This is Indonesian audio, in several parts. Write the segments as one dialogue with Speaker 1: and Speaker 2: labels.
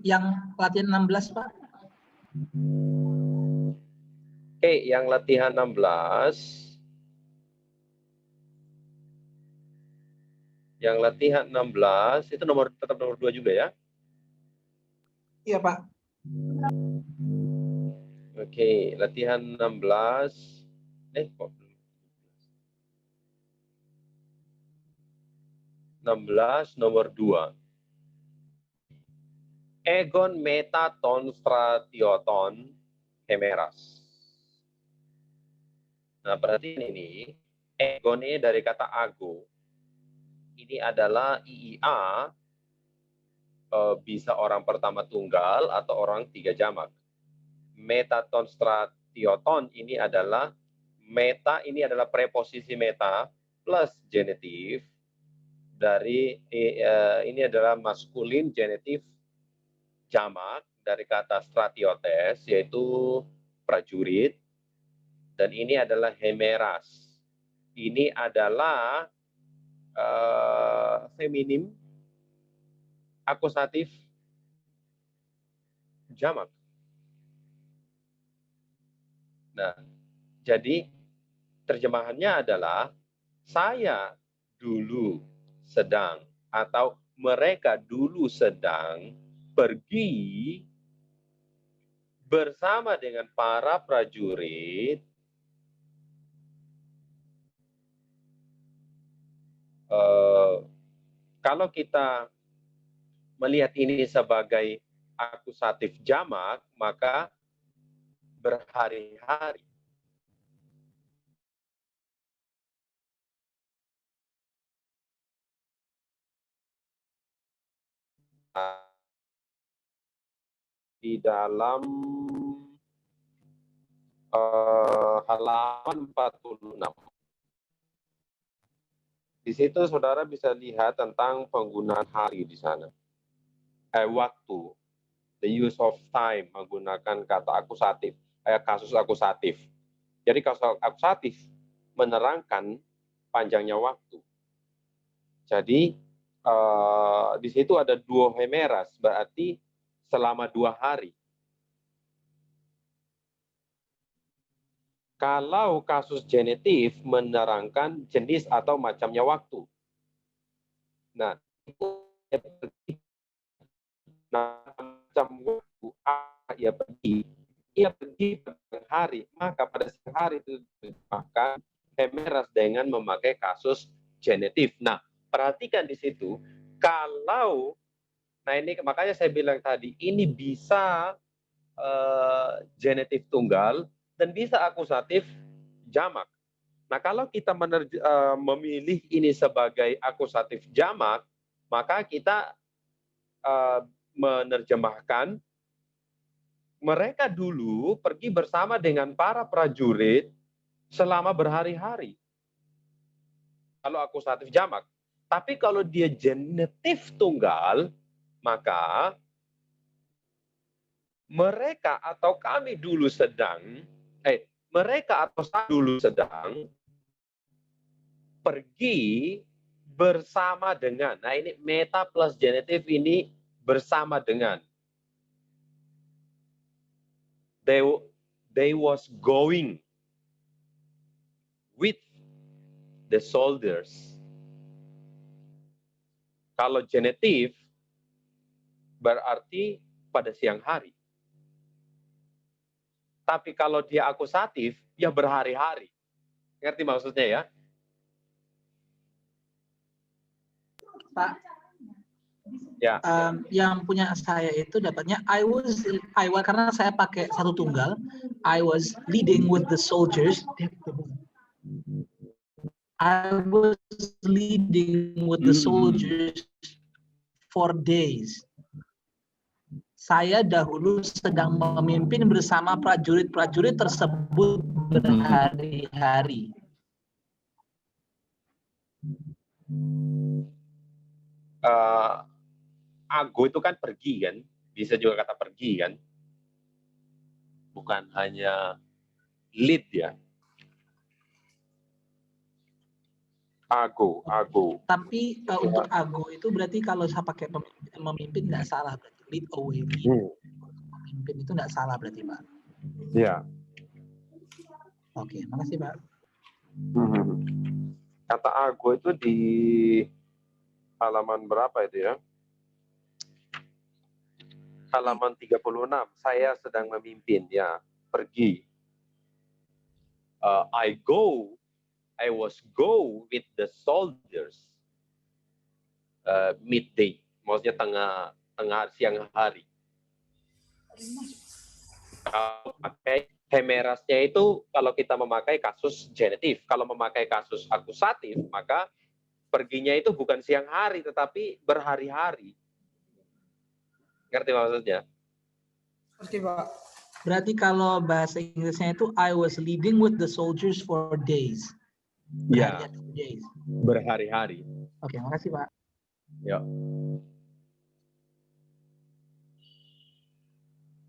Speaker 1: Yang latihan 16, Pak.
Speaker 2: Oke, yang latihan 16. Yang latihan 16 itu tetap nomor 2 juga ya?
Speaker 1: Iya, Pak.
Speaker 2: Oke, latihan 16. Kok 16 nomor 2. Egon metaton stratioton hemeras. Nah, perhatiin ini. Egon ini dari kata ago. Ini adalah IIA, bisa orang pertama tunggal atau orang 3 jamak. Metaton stratioton ini adalah ini adalah preposisi meta plus genitif dari ini adalah maskulin genitif jamak dari kata stratiotes, yaitu prajurit, dan ini adalah hemeras. Ini adalah feminim akusatif jamak. Nah, jadi terjemahannya adalah saya dulu sedang atau mereka dulu sedang pergi bersama dengan para prajurit kalau kita melihat ini sebagai akusatif jamak, maka berhari-hari. Di dalam halaman 46. Di situ saudara bisa lihat tentang penggunaan hari di sana. Waktu, the use of time, menggunakan kata akusatif, kasus akusatif. Jadi kasus akusatif menerangkan panjangnya waktu. Jadi di situ ada 2 hemeras, berarti selama 2 hari. Kalau kasus genitif menerangkan jenis atau macamnya waktu. Nah, macam waktu ia pergi pada hari, maka pada siang hari itu maka hemeras dengan memakai kasus genitif. Nah, perhatikan di situ, kalau, nah ini makanya saya bilang tadi, ini bisa genitif tunggal dan bisa akusatif jamak. Nah, kalau kita memilih ini sebagai akusatif jamak, maka kita menerjemahkan mereka dulu pergi bersama dengan para prajurit selama berhari-hari. Kalau akusatif jamak. Tapi kalau dia genitif tunggal, maka mereka atau kami dulu sedang, mereka atau saya dulu sedang pergi bersama dengan. Nah, ini meta plus genitif ini bersama dengan. They was going with the soldiers. Kalau genitif berarti pada siang hari. Tapi kalau dia akusatif, ya berhari-hari. Ngerti maksudnya ya?
Speaker 1: Pak,
Speaker 2: ya.
Speaker 1: Yang punya saya itu dapatnya I was karena saya pakai satu tunggal. I was leading with the soldiers. I was leading with the soldiers for days. Saya dahulu sedang memimpin bersama prajurit-prajurit tersebut berhari-hari.
Speaker 2: Ago itu kan pergi kan, bisa juga kata pergi kan, bukan hanya lead ya. Ago.
Speaker 1: Tapi untuk ago itu berarti kalau saya pakai memimpin nggak salah berarti. Lead away. Memimpin itu nggak salah berarti, Pak.
Speaker 2: Ya.
Speaker 1: Oke, makasih, Pak.
Speaker 2: Kata ago itu di halaman berapa itu ya? Halaman 36. Saya sedang memimpin, ya. Pergi. I was go with the soldiers. Midday, maksudnya tengah siang hari. Kalau pakai hemerasnya itu kalau kita memakai kasus genitif, kalau memakai kasus akusatif, maka perginya itu bukan siang hari tetapi berhari-hari. Ngerti maksudnya?
Speaker 3: Ngerti, Pak.
Speaker 1: Berarti kalau bahasa Inggrisnya itu I was leading with the soldiers for days.
Speaker 2: Ya,
Speaker 1: Days.
Speaker 2: berhari-hari.
Speaker 1: Oke, makasih, Pak.
Speaker 2: Ya.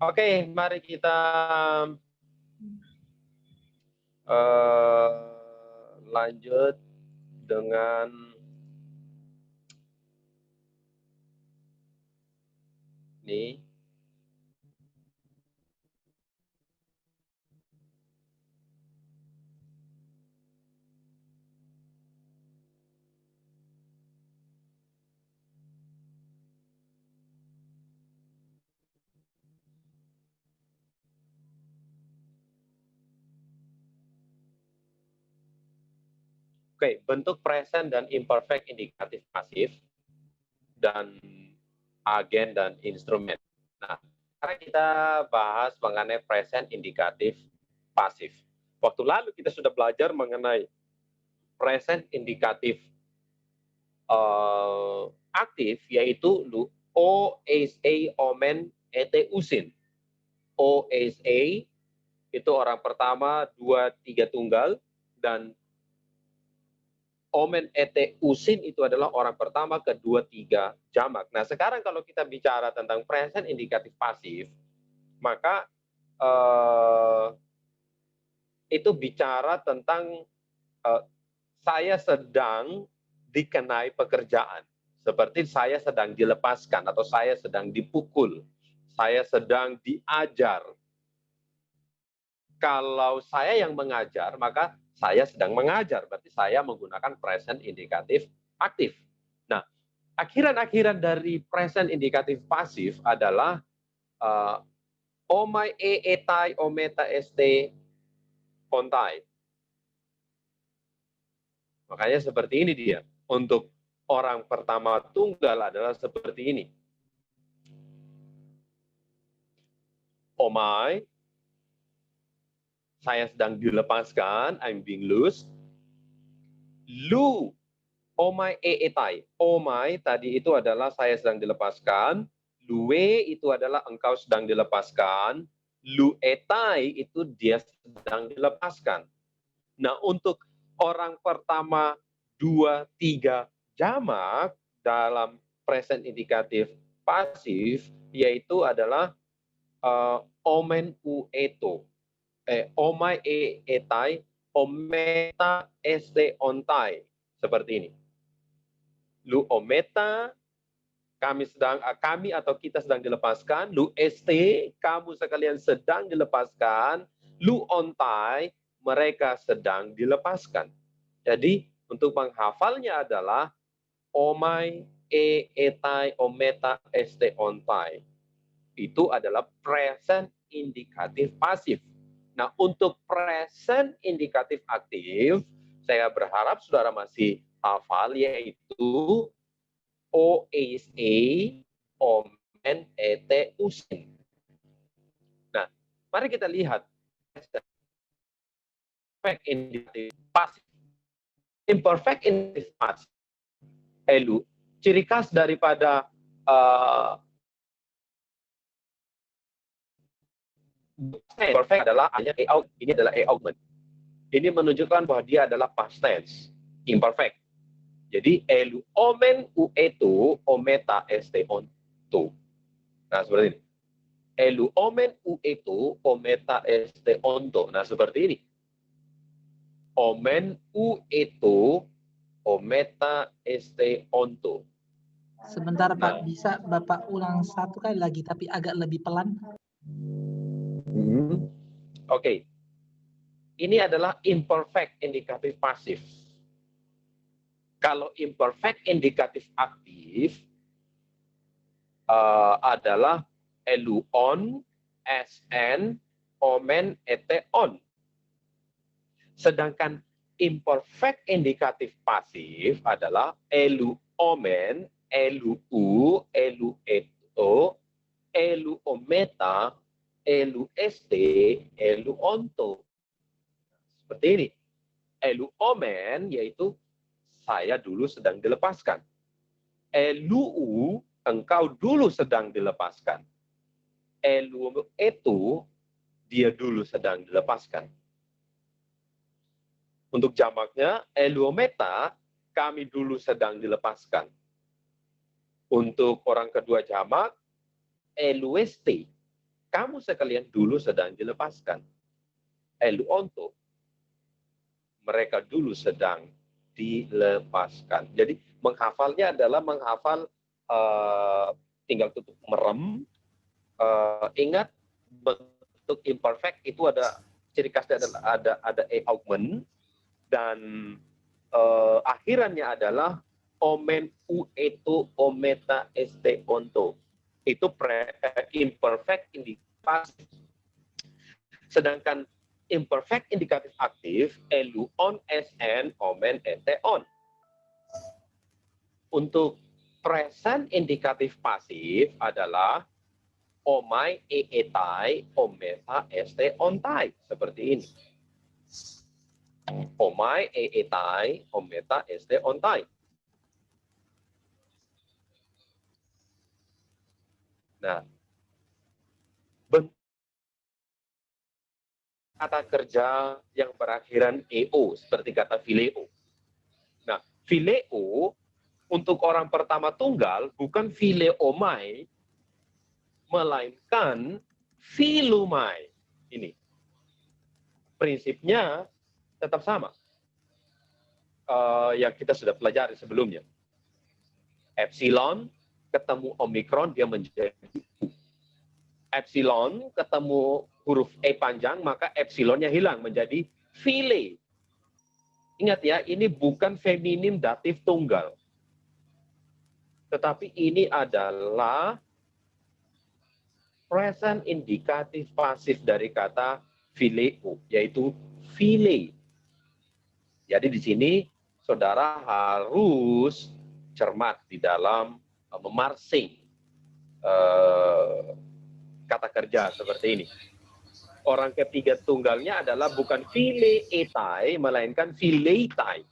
Speaker 2: Oke, mari kita lanjut dengan ini. Oke, bentuk present dan imperfect indikatif pasif dan agen dan instrumen. Nah, sekarang kita bahas mengenai present indikatif pasif. Waktu lalu kita sudah belajar mengenai present indikatif aktif, yaitu OSA, omen, et, usin. OSA itu orang pertama, 2, 3 tunggal, dan omen, et, usin itu adalah orang pertama, kedua, tiga jamak. Nah, sekarang kalau kita bicara tentang present indikatif pasif, maka itu bicara tentang saya sedang dikenai pekerjaan. Seperti saya sedang dilepaskan atau saya sedang dipukul. Saya sedang diajar. Kalau saya yang mengajar, maka saya sedang mengajar. Berarti saya menggunakan present indikatif aktif. Nah, akhiran-akhiran dari present indikatif pasif adalah omai, etai, ometa, este, ontai. Makanya seperti ini dia. Untuk orang pertama tunggal adalah seperti ini. Omai, saya sedang dilepaskan, I'm being loose. Lu, omai, etai. Omai tadi itu adalah saya sedang dilepaskan. Lue itu adalah engkau sedang dilepaskan. Lu etai itu dia sedang dilepaskan. Nah, untuk orang pertama 2, 3 jamak dalam present indikatif pasif, yaitu adalah omen ueto. Omai etai, ometa este ontai. Seperti ini. Lu ometa, kami atau kita sedang dilepaskan. Lu este, kamu sekalian sedang dilepaskan. Lu ontai, mereka sedang dilepaskan. Jadi, untuk menghafalnya adalah omai, etai, ometa, este, ontai. Itu adalah present indikatif pasif. Nah, untuk present indikatif aktif, saya berharap saudara masih hafal, yaitu OSA, omen, et, usin. Nah, mari kita lihat imperfect indikatif pasif. Imperfect indikatif pasif. Elu, ciri khas daripada imperfect adalah ini adalah augment. Ini menunjukkan bahwa dia adalah past tense, imperfect. Jadi elu omen uetu ometa este onto. Nah, seperti ini. Elu omen uetu ometa este onto. Nah, seperti ini. Omen uetu ometa este onto.
Speaker 1: Sebentar Pak, bisa Bapak ulang satu kali lagi tapi agak lebih pelan?
Speaker 2: Oke. Ini adalah imperfect indikatif pasif. Kalau imperfect indikatif aktif adalah elu on, sn, omen, ete on. Sedangkan imperfect indikatif pasif adalah elu omen, elu u, elu eto, elu ometa, elu este, elu onto. Seperti ini. Elu omen yaitu saya dulu sedang dilepaskan. Elu u, engkau dulu sedang dilepaskan. Elu etu, dia dulu sedang dilepaskan. Untuk jamaknya, eluometa, kami dulu sedang dilepaskan. Untuk orang kedua jamak, elueste, kamu sekalian dulu sedang dilepaskan. Eluonto, mereka dulu sedang dilepaskan. Jadi menghafalnya adalah menghafal tinggal tutup merem. Ingat bentuk imperfect itu ada ciri khasnya adalah ada e augment. Dan akhirannya adalah omen u eto ometa este onto. Itu imperfect indikatif. Sedangkan imperfect indikatif aktif elu on sn omen ete on. Untuk present indikatif pasif adalah omai etai ometa este ontai. Seperti ini. Omai etai ometa este ontai. Nah, bentuk kata kerja yang berakhiran eo seperti kata phileo. Nah, phileo untuk orang pertama tunggal bukan phileomai melainkan philumai. Ini prinsipnya tetap sama yang kita sudah pelajari sebelumnya. Epsilon ketemu omikron dia menjadi U. Epsilon ketemu huruf E panjang maka epsilonnya hilang menjadi phile. Ingat ya, ini bukan feminim datif tunggal. Tetapi ini adalah present indikatif pasif dari kata phileo, yaitu phile. Jadi di sini saudara harus cermat di dalam memarsing kata kerja seperti ini. Orang ketiga tunggalnya adalah bukan phileetai, melainkan phileitai.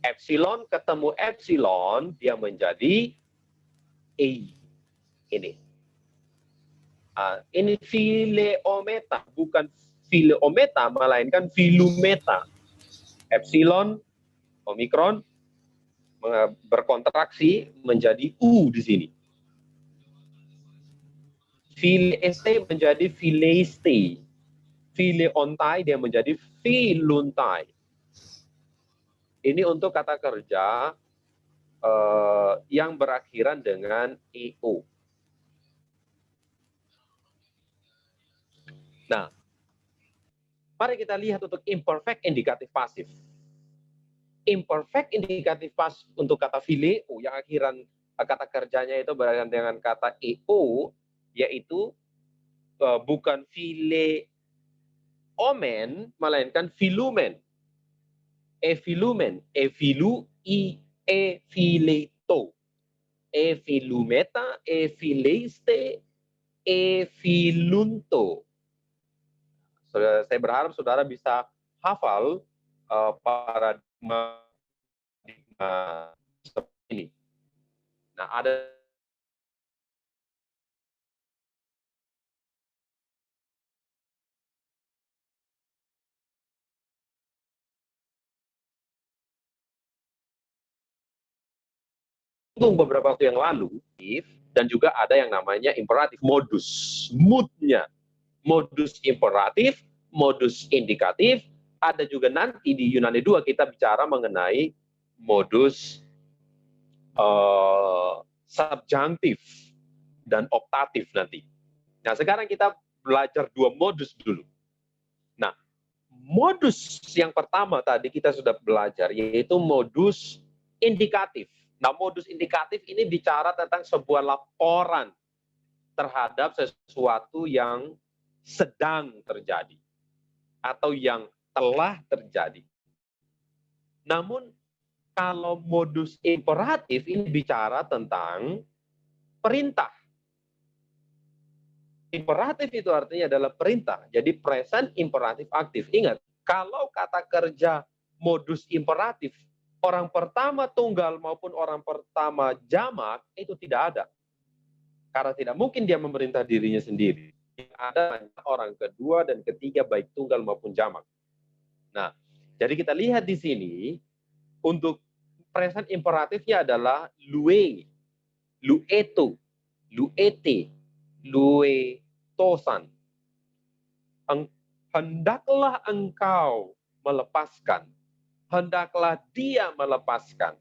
Speaker 2: Epsilon ketemu epsilon, dia menjadi E. Ini. Ini phileometa, bukan phileometa, melainkan philumeta. Epsilon, omikron, berkontraksi menjadi U di sini. Phileeste menjadi phileiste. Phileontai dia menjadi philuntai. Ini untuk kata kerja yang berakhiran dengan EO. Nah, mari kita lihat untuk imperfect indikatif pasif. Imperfect indikatif pasif untuk kata phileo yang akhiran kata kerjanya itu berakhiran dengan kata EO, yaitu bukan phileomen, melainkan philumen. Efilumen, efilu, efileto, efilumeta, efileiste, efilunto. Saya berharap saudara bisa hafal paradigma seperti ini. Nah, ada beberapa waktu yang lalu, dan juga ada yang namanya imperatif modus, moodnya, modus imperatif, modus indikatif, ada juga nanti di Yunani 2 kita bicara mengenai modus subjunctif dan optatif nanti. Nah, sekarang kita belajar dua modus dulu. Nah, modus yang pertama tadi kita sudah belajar, yaitu modus indikatif. Nah, modus indikatif ini bicara tentang sebuah laporan terhadap sesuatu yang sedang terjadi atau yang telah terjadi. Namun, kalau modus imperatif ini bicara tentang perintah. Imperatif itu artinya adalah perintah. Jadi present imperatif aktif. Ingat, kalau kata kerja modus imperatif, orang pertama tunggal maupun orang pertama jamak itu tidak ada. Karena tidak mungkin dia memerintah dirinya sendiri. Ada orang kedua dan ketiga baik tunggal maupun jamak. Nah, jadi kita lihat di sini untuk present imperatifnya adalah lue, lueto, luete, luetosan. Hendaklah engkau melepaskan. Hendaklah dia melepaskan.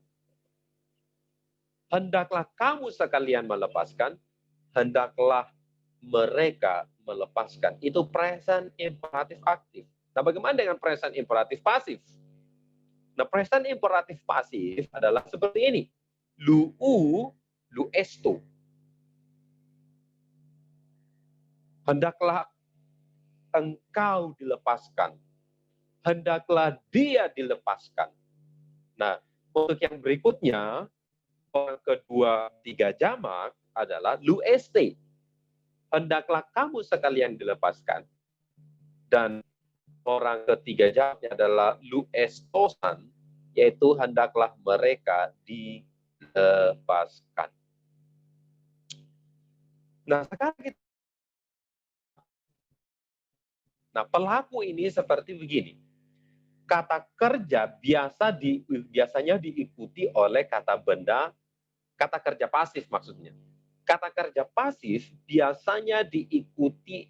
Speaker 2: Hendaklah kamu sekalian melepaskan. Hendaklah mereka melepaskan. Itu present imperatif aktif. Nah, bagaimana dengan present imperatif pasif? Nah, present imperatif pasif adalah seperti ini. Luu, luesto. Hendaklah engkau dilepaskan. Hendaklah dia dilepaskan. Nah, untuk yang berikutnya, orang kedua tiga jamak adalah lueste. Hendaklah kamu sekalian dilepaskan. Dan orang ketiga jamaknya adalah luestosan, yaitu hendaklah mereka dilepaskan. Nah, sekarang kita pelaku ini seperti begini. Kata kerja biasanya diikuti oleh kata benda, kata kerja pasif maksudnya. Kata kerja pasif biasanya diikuti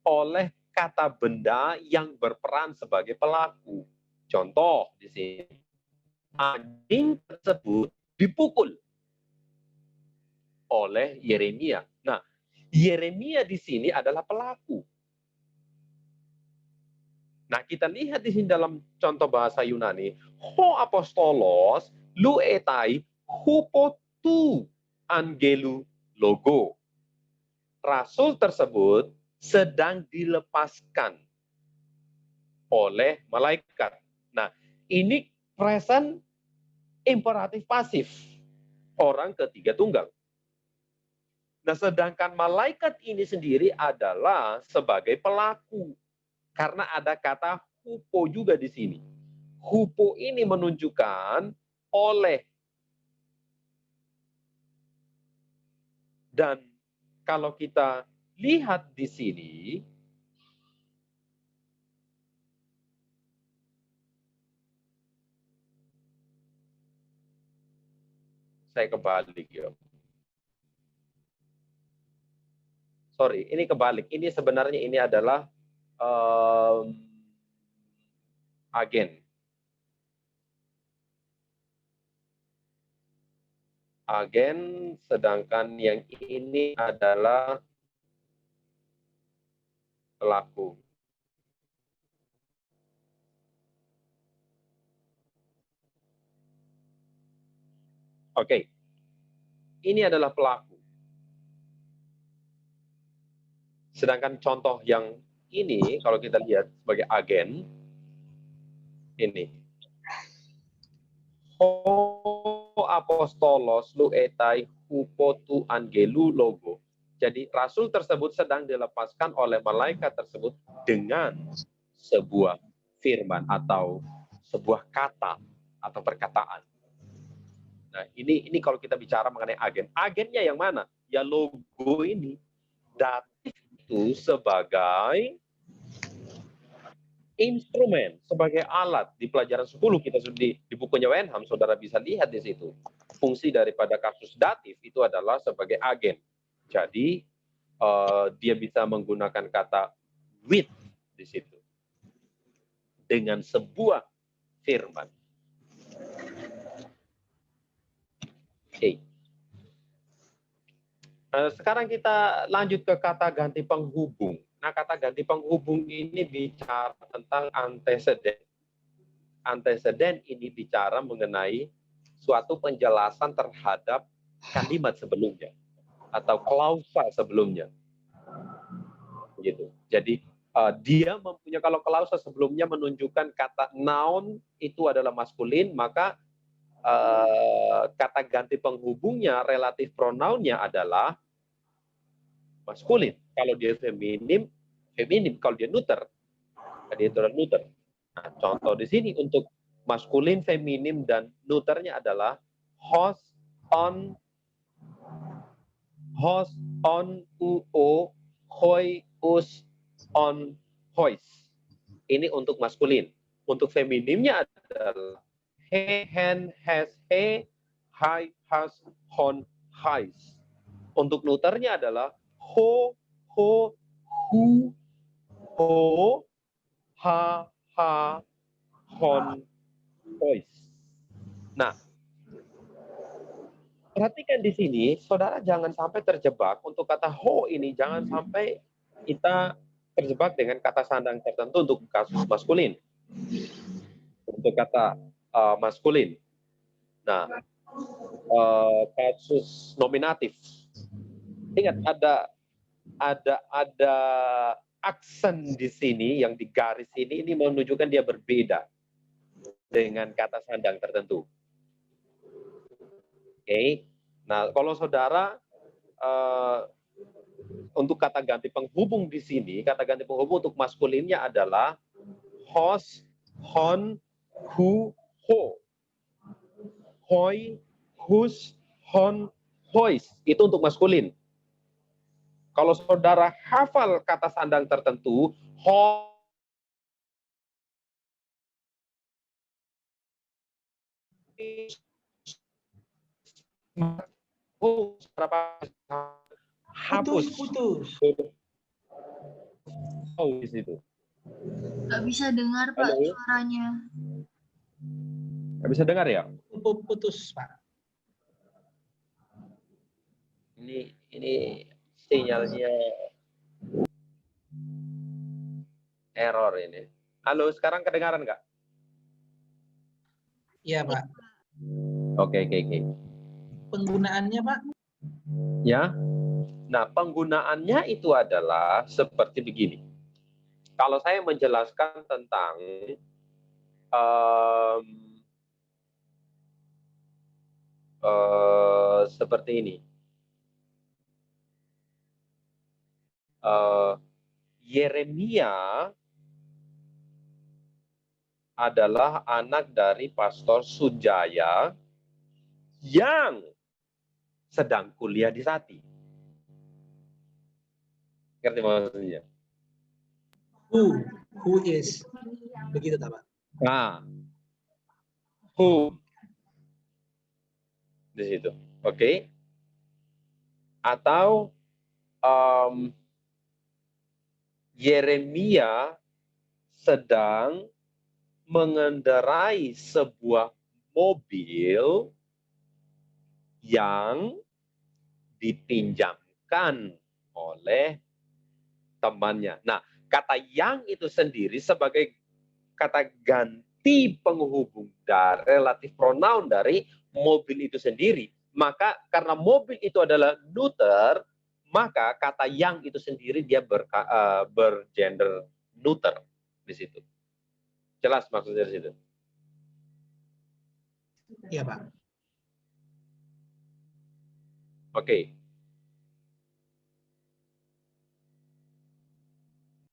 Speaker 2: oleh kata benda yang berperan sebagai pelaku. Contoh di sini, anjing tersebut dipukul oleh Yeremia. Nah, Yeremia di sini adalah pelaku. Nah, kita lihat di sini dalam contoh bahasa Yunani, ho apostolos luetai hupotu angelu logo. Rasul tersebut sedang dilepaskan oleh malaikat. Nah, ini present imperatif pasif. Orang ketiga tunggal. Nah, sedangkan malaikat ini sendiri adalah sebagai pelaku. Karena ada kata hupo juga di sini. Hupo ini menunjukkan oleh. Dan kalau kita lihat di sini, saya kebalik ya. Sorry, ini kebalik. Ini sebenarnya ini adalah agen. Agen, sedangkan yang ini adalah pelaku. Oke. Ini adalah pelaku. Sedangkan contoh yang ini, kalau kita lihat sebagai agen, ini. Ho apostolos luetai hupotu angelu logo. Jadi rasul tersebut sedang dilepaskan oleh malaikat tersebut dengan sebuah firman atau sebuah kata atau perkataan. Nah, ini kalau kita bicara mengenai agen. Agennya yang mana? Ya logo ini. Datif itu sebagai instrumen, sebagai alat. Di pelajaran 10 kita sudah di bukunya Wenham, saudara bisa lihat di situ. Fungsi daripada kasus datif itu adalah sebagai agen. Jadi dia bisa menggunakan kata with di situ dengan sebuah firman. Oke. Sekarang kita lanjut ke kata ganti penghubung. Nah, kata ganti penghubung ini bicara tentang antecedent. Antecedent ini bicara mengenai suatu penjelasan terhadap kalimat sebelumnya atau klausa sebelumnya. Gitu. Jadi dia mempunyai, kalau klausa sebelumnya menunjukkan kata noun itu adalah maskulin, maka kata ganti penghubungnya, relatif pronounnya adalah maskulin. Kalau dia feminim, feminim. Kalau dia neuter, dia neuter. Nah, contoh di sini untuk maskulin, feminim, dan neuternya adalah host, on, uo, hoi, us, on, hois. Ini untuk maskulin. Untuk feminimnya adalah he, hen, has, he, hai, has, hon, hais. Untuk neuternya adalah ho, hu, ho, ha, hon, hois. Nah, perhatikan di sini, saudara jangan sampai terjebak untuk kata ho ini, jangan sampai kita terjebak dengan kata sandang tertentu untuk kasus maskulin. Untuk kata maskulin. Nah, kasus nominatif. Ingat ada aksen di sini yang di garis ini menunjukkan dia berbeda dengan kata sandang tertentu. Oke. Nah, kalau saudara untuk kata ganti penghubung di sini, kata ganti penghubung untuk maskulinnya adalah hos, hon, hu, ho. Hoi, hus, hon, hois. Itu untuk maskulin. Kalau saudara hafal kata sandang tertentu, ho, hapus.
Speaker 1: Putus.
Speaker 2: Oh, di situ.
Speaker 4: Nggak bisa dengar, Pak,
Speaker 2: Halo?
Speaker 4: suaranya.
Speaker 2: Nggak bisa dengar ya?
Speaker 1: Putus, Pak.
Speaker 2: Ini sinyalnya error ini. Halo, sekarang kedengaran nggak?
Speaker 1: Iya, Pak.
Speaker 2: Oke.
Speaker 1: Penggunaannya, Pak?
Speaker 2: Ya. Nah, penggunaannya itu adalah seperti begini. Kalau saya menjelaskan tentang seperti ini. Yeremia adalah anak dari Pastor Sujaya yang sedang kuliah di Sati. Ngerti maksudnya?
Speaker 1: Who is. Begitu, Pak.
Speaker 2: Nah, who di situ. Oke. Atau Yeremia sedang mengendarai sebuah mobil yang dipinjamkan oleh temannya. Nah, kata yang itu sendiri sebagai kata ganti penghubung dari relatif pronoun dari mobil itu sendiri. Maka karena mobil itu adalah neuter, maka kata yang itu sendiri dia bergender neuter di situ. Jelas maksudnya di situ?
Speaker 1: Iya, Pak.
Speaker 2: Oke.